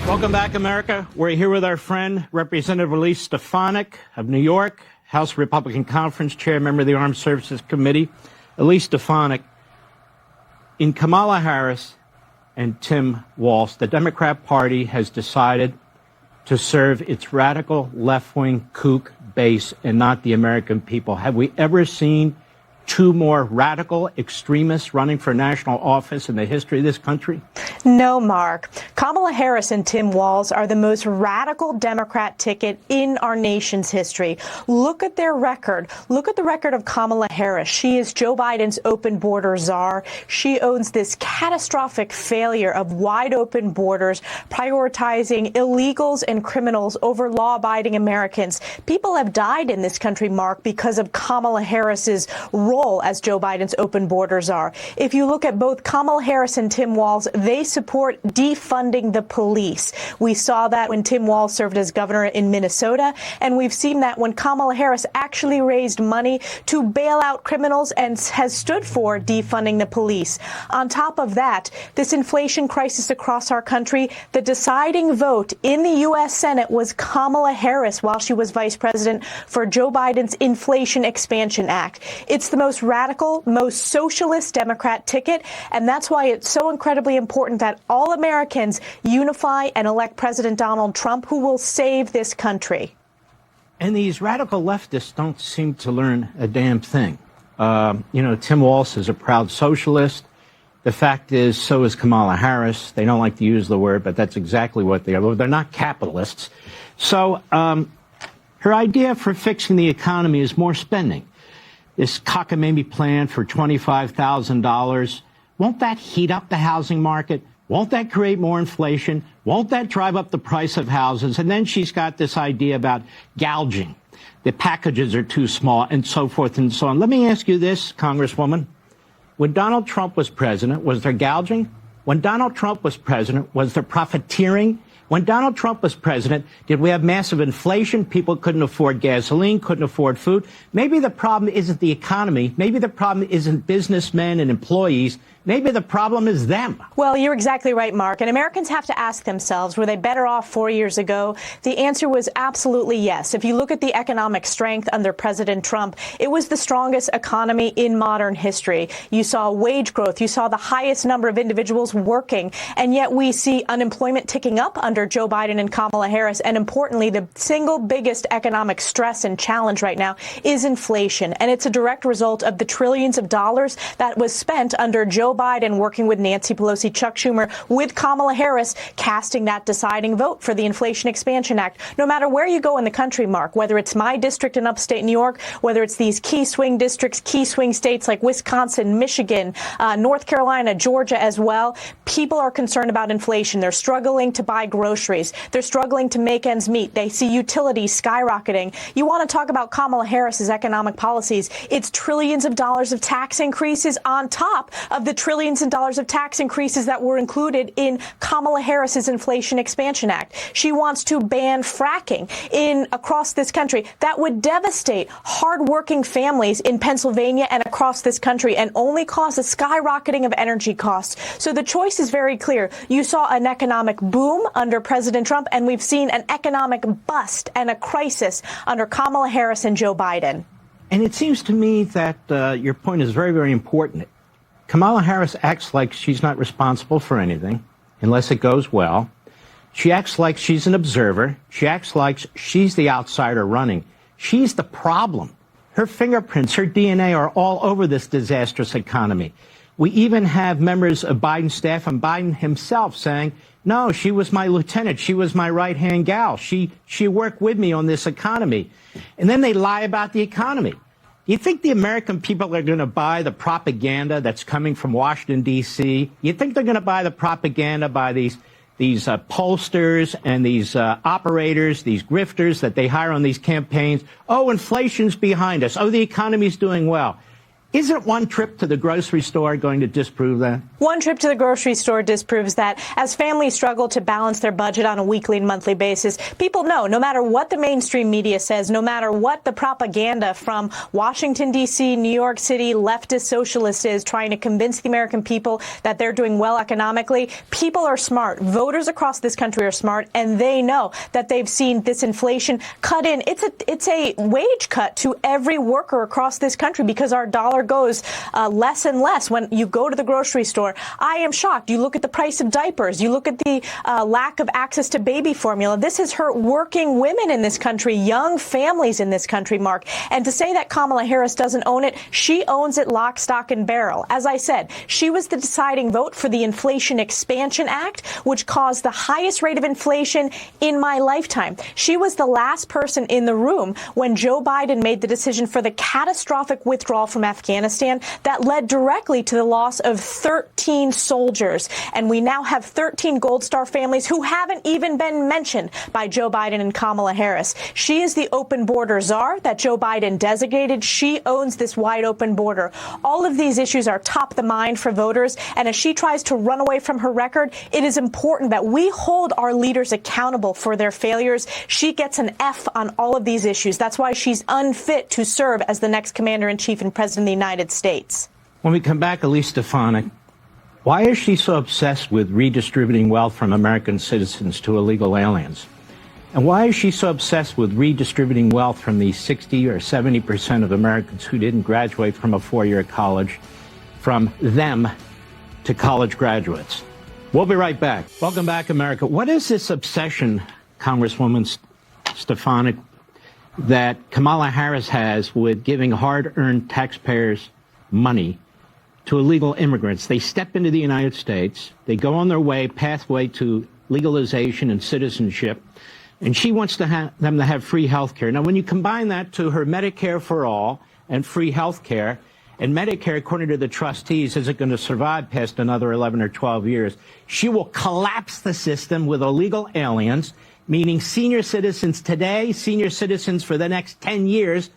Welcome back, America. We're here with our friend, Representative Elise Stefanik of New York, House Republican Conference Chair, member of the Armed Services Committee. Elise Stefanik, in Kamala Harris and Tim Walz, the Democrat Party has decided to serve its radical left-wing kook base and not the American people. Have we ever seen two more radical extremists running for national office in the history of this country? No, Mark. Kamala Harris and Tim Walz are the most radical Democrat ticket in our nation's history. Look at their record. Look at the record of Kamala Harris. She is Joe Biden's open border czar. She owns this catastrophic failure of wide open borders, prioritizing illegals and criminals over law-abiding Americans. People have died in this country, Mark, because of Kamala Harris's role as Joe Biden's open border czar. If you look at both Kamala Harris and Tim Walz, they support defunding the police. We saw that when Tim Walz served as governor in Minnesota, and we've seen that when Kamala Harris actually raised money to bail out criminals and has stood for defunding the police. On top of that, this inflation crisis across our country, the deciding vote in the U.S. Senate was Kamala Harris while she was vice president for Joe Biden's Inflation Expansion Act. It's the most radical, most socialist Democrat ticket, and that's why it's so incredibly important that all Americans unify and elect President Donald Trump, who will save this country. And these radical leftists don't seem to learn a damn thing. Tim Walz is a proud socialist. The fact is, so is Kamala Harris. They don't like to use the word, but that's exactly what they are. They're not capitalists. So her idea for fixing the economy is more spending. This cockamamie plan for $25,000, won't that heat up the housing market? Won't that create more inflation? Won't that drive up the price of houses? And then she's got this idea about gouging. The packages are too small and so forth and so on. Let me ask you this, Congresswoman. When Donald Trump was president, was there gouging? When Donald Trump was president, was there profiteering? When Donald Trump was president, did we have massive inflation? People couldn't afford gasoline, couldn't afford food. Maybe the problem isn't the economy. Maybe the problem isn't businessmen and employees. Maybe the problem is them. Well, you're exactly right, Mark. And Americans have to ask themselves, were they better off 4 years ago? The answer was absolutely yes. If you look at the economic strength under President Trump, it was the strongest economy in modern history. You saw wage growth. You saw the highest number of individuals working. And yet we see unemployment ticking up under Joe Biden and Kamala Harris. And importantly, the single biggest economic stress and challenge right now is inflation. And it's a direct result of the trillions of dollars that was spent under Joe Biden working with Nancy Pelosi, Chuck Schumer, with Kamala Harris casting that deciding vote for the Inflation Expansion Act. No matter where you go in the country, Mark, whether it's my district in upstate New York, whether it's these key swing districts, key swing states like Wisconsin, Michigan, North Carolina, Georgia as well, people are concerned about inflation. They're struggling to buy groceries. They're struggling to make ends meet. They see utilities skyrocketing. You want to talk about Kamala Harris's economic policies. It's trillions of dollars of tax increases on top of the trillions of dollars of tax increases that were included in Kamala Harris's Inflation Expansion Act. She wants to ban fracking across this country. That would devastate hardworking families in Pennsylvania and across this country and only cause a skyrocketing of energy costs. So the choice is very clear. You saw an economic boom under President Trump, and we've seen an economic bust and a crisis under Kamala Harris and Joe Biden. And it seems to me that your point is very, very important. Kamala Harris acts like she's not responsible for anything unless it goes well. She acts like she's an observer. She acts like she's the outsider running. She's the problem. Her fingerprints, her DNA are all over this disastrous economy. We even have members of Biden's staff and Biden himself saying, no, she was my lieutenant. She was my right-hand gal. She worked with me on this economy. And then they lie about the economy. You think the American people are going to buy the propaganda that's coming from Washington, D.C.? You think they're going to buy the propaganda by these pollsters and these operators, these grifters that they hire on these campaigns? Oh, inflation's behind us. Oh, the economy's doing well. Isn't one trip to the grocery store going to disprove that? One trip to the grocery store disproves that. As families struggle to balance their budget on a weekly and monthly basis, people know no matter what the mainstream media says, no matter what the propaganda from Washington, D.C., New York City, leftist socialists is trying to convince the American people that they're doing well economically, people are smart. Voters across this country are smart, and they know that they've seen this inflation cut in. It's a wage cut to every worker across this country because our dollar goes less and less when you go to the grocery store. I am shocked. You look at the price of diapers. You look at the lack of access to baby formula. This has hurt working women in this country, young families in this country, Mark. And to say that Kamala Harris doesn't own it, she owns it lock, stock, and barrel. As I said, she was the deciding vote for the Inflation Expansion Act, which caused the highest rate of inflation in my lifetime. She was the last person in the room when Joe Biden made the decision for the catastrophic withdrawal from Afghanistan that led directly to the loss of 13 soldiers. And we now have 13 Gold Star families who haven't even been mentioned by Joe Biden and Kamala Harris. She is the open border czar that Joe Biden designated. She owns this wide open border. All of these issues are top of the mind for voters. And as she tries to run away from her record, it is important that we hold our leaders accountable for their failures. She gets an F on all of these issues. That's why she's unfit to serve as the next commander-in-chief and president of the United States. When we come back, Elise Stefanik, why is she so obsessed with redistributing wealth from American citizens to illegal aliens? And why is she so obsessed with redistributing wealth from the 60 or 70% of Americans who didn't graduate from a four-year college, from them to college graduates? We'll be right back. Welcome back, America. What is this obsession, Congresswoman Stefanik, that Kamala Harris has with giving hard-earned taxpayers money to illegal immigrants? They step into the United States, they go on their pathway to legalization and citizenship, and she wants them to have free health care. Now, when you combine that to her Medicare for all and free health care, and Medicare, according to the trustees, isn't going to survive past another 11 or 12 years, she will collapse the system with illegal aliens, meaning senior citizens today, senior citizens for the next 10 years,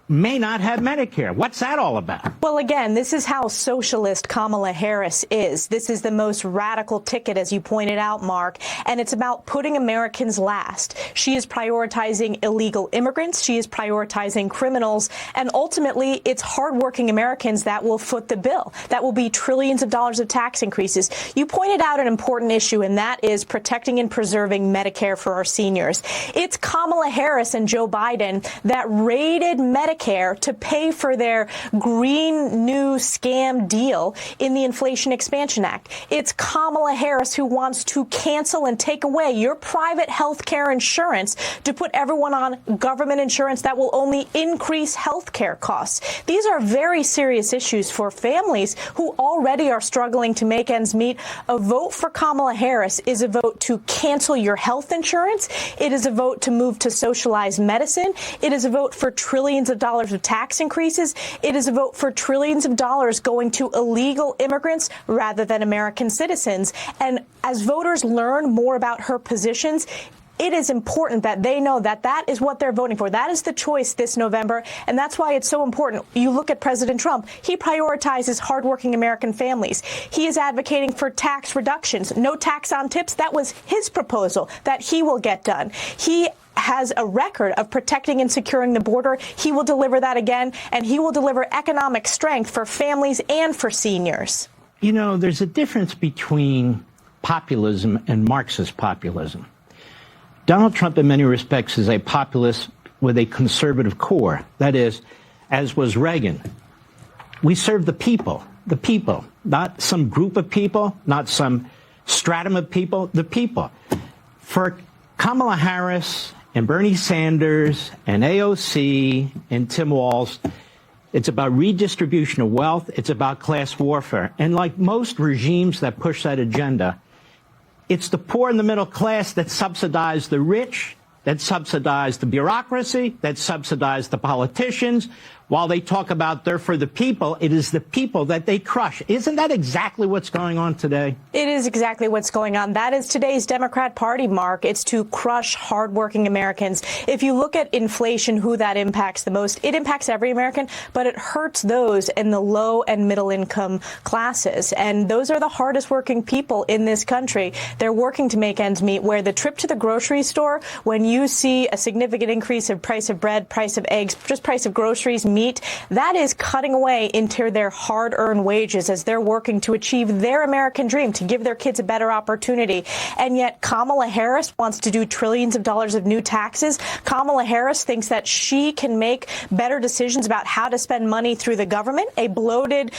may not have Medicare. What's that all about? Well, again, this is how socialist Kamala Harris is. This is the most radical ticket, as you pointed out, Mark, and it's about putting Americans last. She is prioritizing illegal immigrants. She is prioritizing criminals. And ultimately, it's hardworking Americans that will foot the bill. That will be trillions of dollars of tax increases. You pointed out an important issue, and that is protecting and preserving Medicare for our seniors. It's Kamala Harris and Joe Biden that raided Medicare to pay for their green new scam deal in the Inflation Expansion Act. It's Kamala Harris who wants to cancel and take away your private health care insurance to put everyone on government insurance that will only increase health care costs. These are very serious issues for families who already are struggling to make ends meet. A vote for Kamala Harris is a vote to cancel your health insurance. It is a vote to move to socialized medicine. It is a vote for trillions of dollars of tax increases. It is a vote for trillions of dollars going to illegal immigrants rather than American citizens. And as voters learn more about her positions, it is important that they know that that is what they're voting for. That is the choice this November, and that's why it's so important. You look at President Trump. He prioritizes hardworking American families. He is advocating for tax reductions, no tax on tips. That was his proposal that he will get done. He has a record of protecting and securing the border. He will deliver that again, and he will deliver economic strength for families and for seniors. You know, there's a difference between populism and Marxist populism. Donald Trump, in many respects, is a populist with a conservative core. That is, as was Reagan. We serve the people, not some group of people, not some stratum of people, the people. For Kamala Harris and Bernie Sanders and AOC and Tim Walz, it's about redistribution of wealth. It's about class warfare. And like most regimes that push that agenda, it's the poor and the middle class that subsidize the rich, that subsidize the bureaucracy, that subsidize the politicians, While they talk about they're for the people, it is the people that they crush. Isn't that exactly what's going on today? It is exactly what's going on. That is today's Democrat Party, Mark. It's to crush hardworking Americans. If you look at inflation, who that impacts the most, it impacts every American, but it hurts those in the low and middle income classes. And those are the hardest working people in this country. They're working to make ends meet, where the trip to the grocery store, when you see a significant increase in price of bread, price of eggs, just price of groceries, meat, that is cutting away into their hard-earned wages as they're working to achieve their American dream, to give their kids a better opportunity. And yet Kamala Harris wants to do trillions of dollars of new taxes. Kamala Harris thinks that she can make better decisions about how to spend money through the government, a bloated,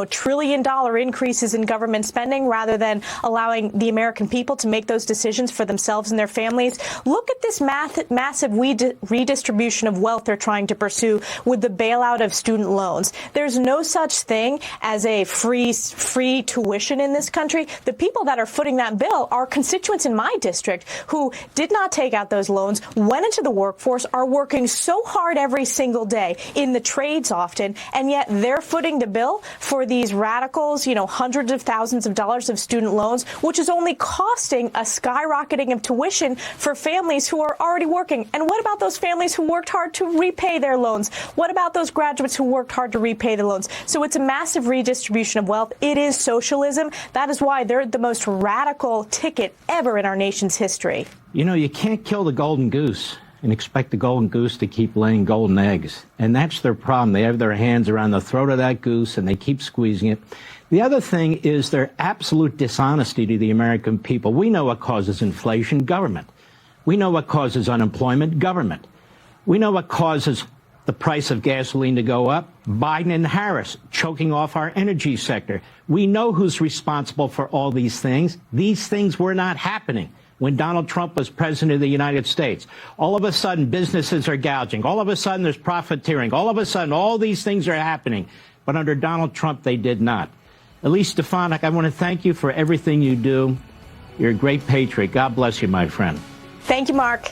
trillion-dollar increases in government spending, rather than allowing the American people to make those decisions for themselves and their families. Look at this massive redistribution of wealth they're trying to pursue with the bailout of student loans. There's no such thing as a free tuition in this country. The people that are footing that bill are constituents in my district who did not take out those loans, went into the workforce, are working so hard every single day in the trades often, and yet they're footing the bill for these radicals, hundreds of thousands of dollars of student loans, which is only costing a skyrocketing of tuition for families who are already working. And what about those families who worked hard to repay their loans? What about those graduates who worked hard to repay the loans? So it's a massive redistribution of wealth. It is socialism. That is why they're the most radical ticket ever in our nation's history. You can't kill the golden goose and expect the golden goose to keep laying golden eggs. And that's their problem. They have their hands around the throat of that goose and they keep squeezing it. The other thing is their absolute dishonesty to the American people. We know what causes inflation: government. We know what causes unemployment: government. We know what causes the price of gasoline to go up: Biden and Harris choking off our energy sector. We know who's responsible for all these things. These things were not happening when Donald Trump was president of the United States. All of a sudden, businesses are gouging. All of a sudden, there's profiteering. All of a sudden, all these things are happening. But under Donald Trump, they did not. Elise Stefanik, I want to thank you for everything you do. You're a great patriot. God bless you, my friend. Thank you, Mark.